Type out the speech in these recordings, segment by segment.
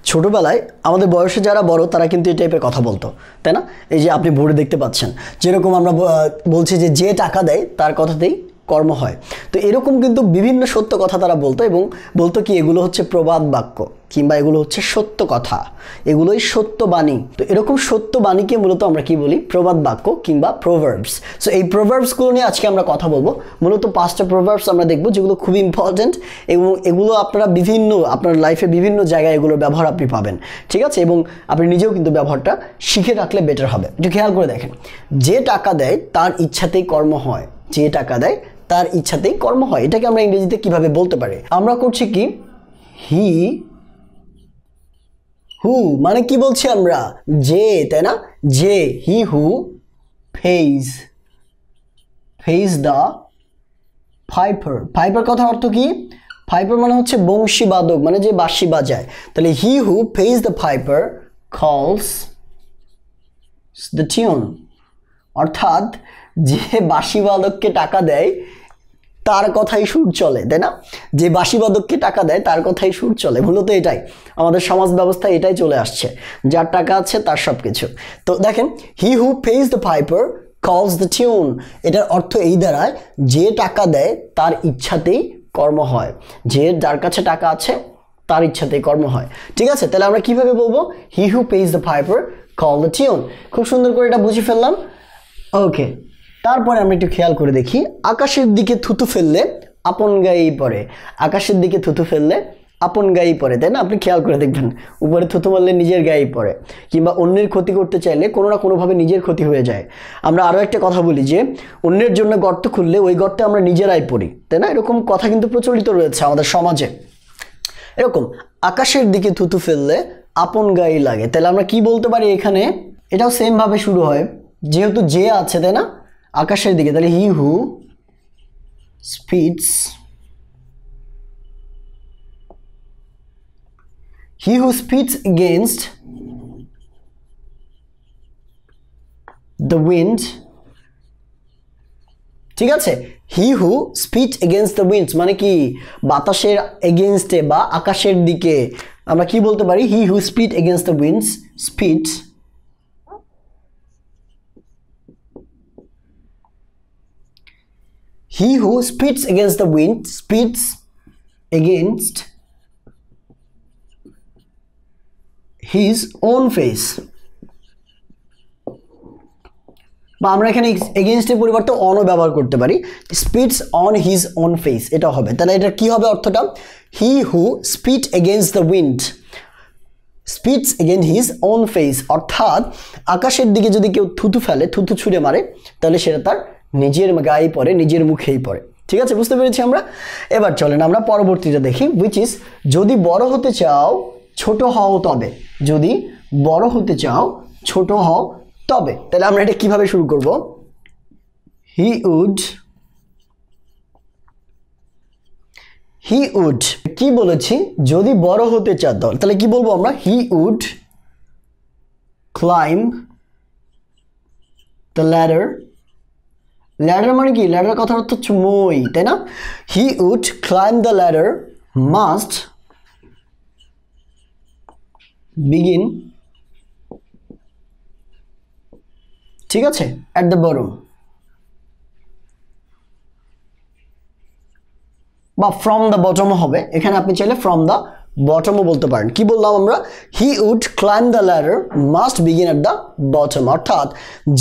ছোটবেলায় আমাদের বয়সে যারা বড় তারা কিন্তু এই টাইপের কথা বলতো, তাই না? এই যে আপনি বোর্ডে দেখতে পাচ্ছেন, যেরকম আমরা বলছি যে টাকা দেয় তার কথাতেই কর্ম হয়। তো এরকম কিন্তু বিভিন্ন সত্য কথা তারা বলতো এবং বলতো কি এগুলো হচ্ছে প্রবাদ বাক্য কিংবা এগুলো হচ্ছে সত্য কথা, এগুলোই সত্য বাণী। তো এরকম সত্য বাণীকে মূলত আমরা কি বলি? প্রবাদ বাক্য কিংবা প্রোভার্বস। সো এই প্রোভার্বসগুলো নিয়ে আজকে আমরা কথা বলবো। মূলত 5টা প্রোভার্বস আমরা দেখবো যেগুলো খুবই ইম্পর্টেন্ট এবং এগুলো আপনারা আপনার লাইফে বিভিন্ন জায়গায় এগুলোর ব্যবহার আপনি পাবেন, ঠিক আছে? এবং আপনি নিজেও কিন্তু ব্যবহারটা শিখে রাখলে বেটার হবে। একটু খেয়াল করে দেখেন, যে টাকা দেয় তার ইচ্ছাতেই কর্ম হয়, যে টাকা দেয় তার ইচ্ছাতেই কর্ম হয়। এটাকে আমরা ইংরেজিতে কিভাবে বলতে পারি? আমরা করছি কি হি হু, মানে কি বলছি আমরা? যে, তাই না? যে, হি হু pays দ্য পাইপার। পাইপার কথার অর্থ কি? পাইপার মানে হচ্ছে বংশীবাদক, মানে যে বাঁশি বাজায়। তাহলে হি হু pays the piper calls the tune, অর্থাৎ যে বাঁশিবাদককে টাকা দেয় তার কথাই সুর চলে, তাই না? যে বাঁশিবাদককে টাকা দেয় তার কথাই সুর চলে। মূলত এটাই আমাদের সমাজ ব্যবস্থা, এটাই চলে আসছে, যার টাকা আছে তার সব কিছু। তো দেখেন, হি হু পেজ দ্য পাইপার কলস দ্য টিউন, এটার অর্থ এই দাঁড়ায় যে টাকা দেয় তার ইচ্ছাতেই কর্ম হয়, যে যার কাছে টাকা আছে তার ইচ্ছাতেই কর্ম হয়। ঠিক আছে, তাহলে আমরা কিভাবে বলবো? He who pays the piper call the tune. খুব সুন্দর করে এটা বুঝে ফেললাম। ওকে, তারপরে আমরা একটু খেয়াল করে দেখি, আকাশের দিকে থুতু ফেললে আপন গায়েই পড়ে। আকাশের দিকে থুতু ফেললে আপন গায়েই পড়ে, তাই না? আপনি খেয়াল করে দেখবেন, উপরে থুতু মারলে নিজের গায়েই পড়ে, কিংবা অন্যের ক্ষতি করতে চাইলে কোনো না কোনোভাবে নিজের ক্ষতি হয়ে যায়। আমরা আরও একটা কথা বলি যে অন্যের জন্য গর্ত খুললে ওই গর্তে আমরা নিজেরাই পড়ি, তাই না? এরকম কথা কিন্তু প্রচলিত রয়েছে আমাদের সমাজে। এরকম আকাশের দিকে থুতু ফেললে আপন গায়েই লাগে। তাহলে আমরা কি বলতে পারি এখানে? এটাও সেম ভাবে শুরু হয়, যেহেতু যে আছে, তাই না? আকাশের দিকে, তাহলে হি হু স্পিডস এগেনস্ট দ্য উইন্ড। ঠিক আছে, হি হু স্পিডস এগেনস্ট দ্য উইন্ড মানে কি? বাতাসের এগেনস্টে বা আকাশের দিকে আমরা কি বলতে পারি? He who speed against the winds speeds He who speeds against the wind speeds against his own face. বা আমরা এখানে এগেইনস্টের পরিবর্তে অনও ব্যবহার করতে পারি, speeds on his own face, এটা হবে। তাহলে এটা কি হবে অর্থটা? He who speed against the wind speeds against his own face, অর্থাৎ আকাশের দিকে যদি কেউ থুতু ফেলে, থুতু ছুঁড়ে মারে, তাহলে সেটা তার নিজের গায়ে পড়ে, নিজের মুখেই পড়ে। ঠিক আছে, বুঝতে পেরেছি আমরা? এবার চলেন আমরা পরবর্তীটা দেখি, হুইচ ইজ যদি বড় হতে চাও ছোট হও তবে। যদি বড় হতে চাও ছোট হও তবে। তাহলে আমরা এটা কিভাবে শুরু করব? হি উড কি বলেছি? যদি বড় হতে চাও তাহলে কি বলবো আমরা? He would climb the ladder. Ladder মানে কি? ল্যাডার কথার অর্থ হচ্ছে মই, তাই না? He would climb the ladder must begin, ঠিক আছে, অ্যাট দ্য বটম বা ফ্রম দ্য বটমও হবে। এখানে আপনি চাইলে ফ্রম দ্য বটমও বলতে পারেন। কি বললাম আমরা? He would climb the ladder must begin at the bottom, অর্থাৎ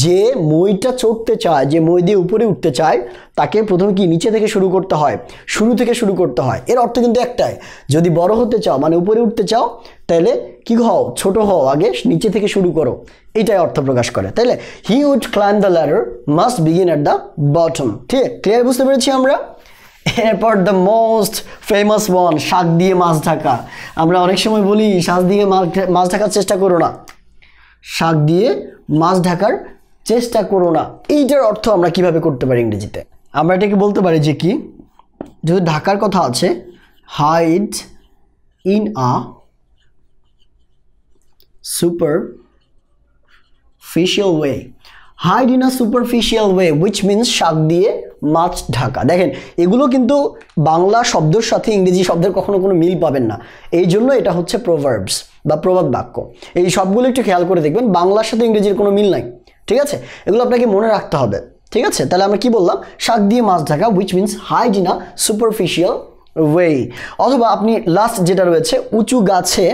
যে মইটা চড়তে চায়, যে মই দিয়ে উপরে উঠতে চায়, তাকে প্রথমে কি নিচে থেকে শুরু করতে হয়, শুরু থেকে শুরু করতে হয়। এর অর্থ কিন্তু একটাই, যদি বড় হতে চাও মানে উপরে উঠতে চাও, তাহলে কি হও? ছোট হও, আগে নিচে থেকে শুরু করো, এটাই অর্থ প্রকাশ করে। তাইলে he would climb the ladder must begin at the bottom. ঠিক, ক্লিয়ার? বুঝতে পেরেছি আমরা? এরপর দ্য মোস্ট ফেমাস ওয়ান, শাক দিয়ে মাছ ঢাকা। আমরা অনেক সময় বলি শাক দিয়ে মাছ ঢাকার চেষ্টা করো না, শাক দিয়ে মাছ ঢাকার চেষ্টা করো না। এইটার অর্থ আমরা কিভাবে করতে পারি ইংরেজিতে? আমরা এটাকে বলতে পারি যে কি, যদি ঢাকার কথা আছে, hide in a superficial way. Hide in a superficial way, which means শাক দিয়ে মাছ ঢাকা। দেখেন, এগুলো কিন্তু বাংলা শব্দের সাথে ইংরেজি শব্দের কখনো কোনো মিল পাবেন না, এই জন্য এটা হচ্ছে প্রোভার্বস। বা প্রবাদ বাক্য, এই সবগুলো একটু খেয়াল করে দেখবেন, বাংলার সাথে ইংরেজির কোনো মিল নাই, ঠিক আছে? এগুলো আপনাকে মনে রাখতে হবে, ঠিক আছে? তাহলে আমরা কি বললাম, শাক দিয়ে মাছ ঢাকা, which means hide in a superficial way. অথবা আপনি লাস্ট যেটা রয়েছে, উঁচু গাছে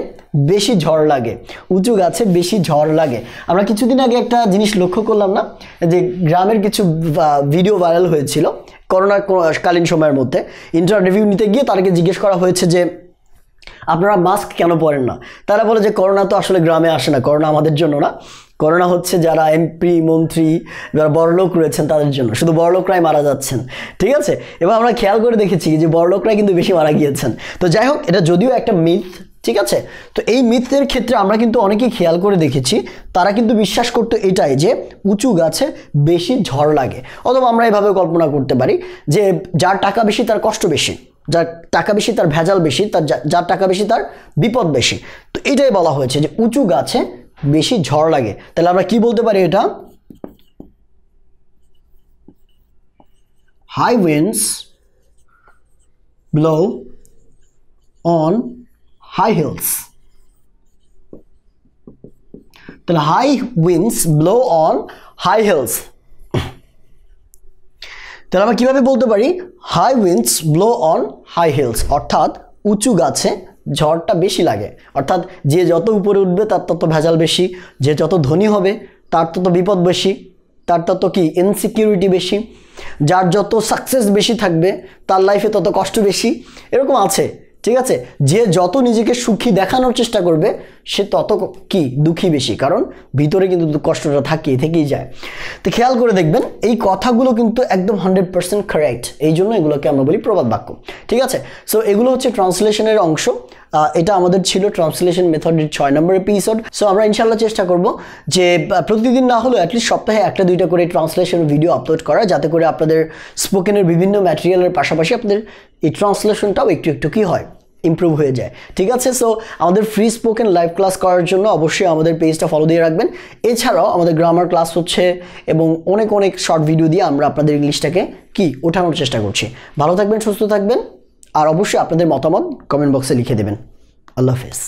বেশি ঝড় লাগে, উঁচু গাছে বেশি ঝড় লাগে। আমরা কিছুদিন আগে একটা জিনিস লক্ষ্য করলাম না, যে গ্রামের কিছু ভিডিও ভাইরাল হয়েছিল করোনা কালীন সময়ের মধ্যে, ইন্টারভিউ নিতে গিয়ে তাদেরকে জিজ্ঞেস করা হয়েছে যে আপনারা মাস্ক কেন পরেন না? তারা বলে যে করোনা তো আসলে গ্রামে আসে না, করোনা আমাদের জন্য না, করোনা হচ্ছে যারা এমপি মন্ত্রী যারা বড়লোক রয়েছেন তাদের জন্য, শুধু বড়লোকরাই মারা যাচ্ছেন, ঠিক আছে? এবার আমরা খেয়াল করে দেখেছি যে বড়লোকরাই কিন্তু বেশি মারা গিয়েছেন। তো যাই হোক, এটা যদিও একটা মিথ, ঠিক আছে? তো এই মিথের ক্ষেত্রে আমরা কিন্তু অনেকেই খেয়াল করে দেখেছি, তারা কিন্তু বিশ্বাস করতো এটাই যে উঁচু গাছে বেশি ঝড় লাগে। অথবা আমরা এভাবে কল্পনা করতে পারি যে যার টাকা বেশি তার কষ্ট বেশি, যার টাকা বেশি তার ভেজাল বেশি, যার টাকা বেশি তার বিপদ বেশি। তো এটাই বলা হয়েছে যে উঁচু গাছে বেশি ঝড় লাগে। তাহলে আমরা কি বলতে পারি, এটা high winds blow on high hills. তাহলে high winds blow on high hills, তাহলে আমরা কিভাবে বলতে পারি, high winds blow on high hills, অর্থাৎ উঁচু গাছে ঝড়টা বেশি লাগে। অর্থাৎ যে যত উপরে উঠবে তার তত ভেজাল বেশি, যে যত ধনী হবে তার তত বিপদ বেশি, তার তত কি ইনসিকিউরিটি বেশি, যার যত সাকসেস বেশি থাকবে তার লাইফে তত কষ্ট বেশি, এরকম আছে, ঠিক আছে? যে যত নিজেকে সুখী দেখানোর চেষ্টা করবে সে তত কি দুঃখী বেশি, কারণ ভিতরে কিন্তু কষ্টটা থেকেই যায়। তো খেয়াল করে দেখবেন এই কথাগুলো কিন্তু একদম 100% কারেক্ট, এই জন্য এগুলোকে আমরা বলি প্রবাদ বাক্য, ঠিক আছে? সো এগুলো হচ্ছে ট্রান্সলেশনের অংশ। এটা আমাদের ছিল ট্রান্সলেশন মেথডের 6 নম্বর এপিসোড। সো আমরা ইনশাল্লাহ চেষ্টা করব যে প্রতিদিন না হলেও অ্যাটলিস্ট সপ্তাহে 1-2টা করে ট্রান্সলেশন ভিডিও আপলোড করা, যাতে করে আপনাদের স্পোকেনের বিভিন্ন ম্যাটেরিয়ালের পাশাপাশি আপনাদের এই ট্রান্সলেশনটাও একটু কি হয়, ইমপ্রুভ হয়ে যায়, ঠিক আছে? সো আমাদের ফ্রি স্পোকেন লাইভ ক্লাস করার জন্য অবশ্যই আমাদের পেজটা ফলো দিয়ে রাখবেন। এছাড়াও আমাদের গ্রামার ক্লাস হচ্ছে এবং অনেক শর্ট ভিডিও দিয়ে আমরা আপনাদের ইংলিশটাকে কি ওঠানোর চেষ্টা করছি। ভালো থাকবেন, সুস্থ থাকবেন, আর অবশ্যই আপনাদের মতামত কমেন্ট বক্সে লিখে দেবেন। আল্লাহ হাফেজ।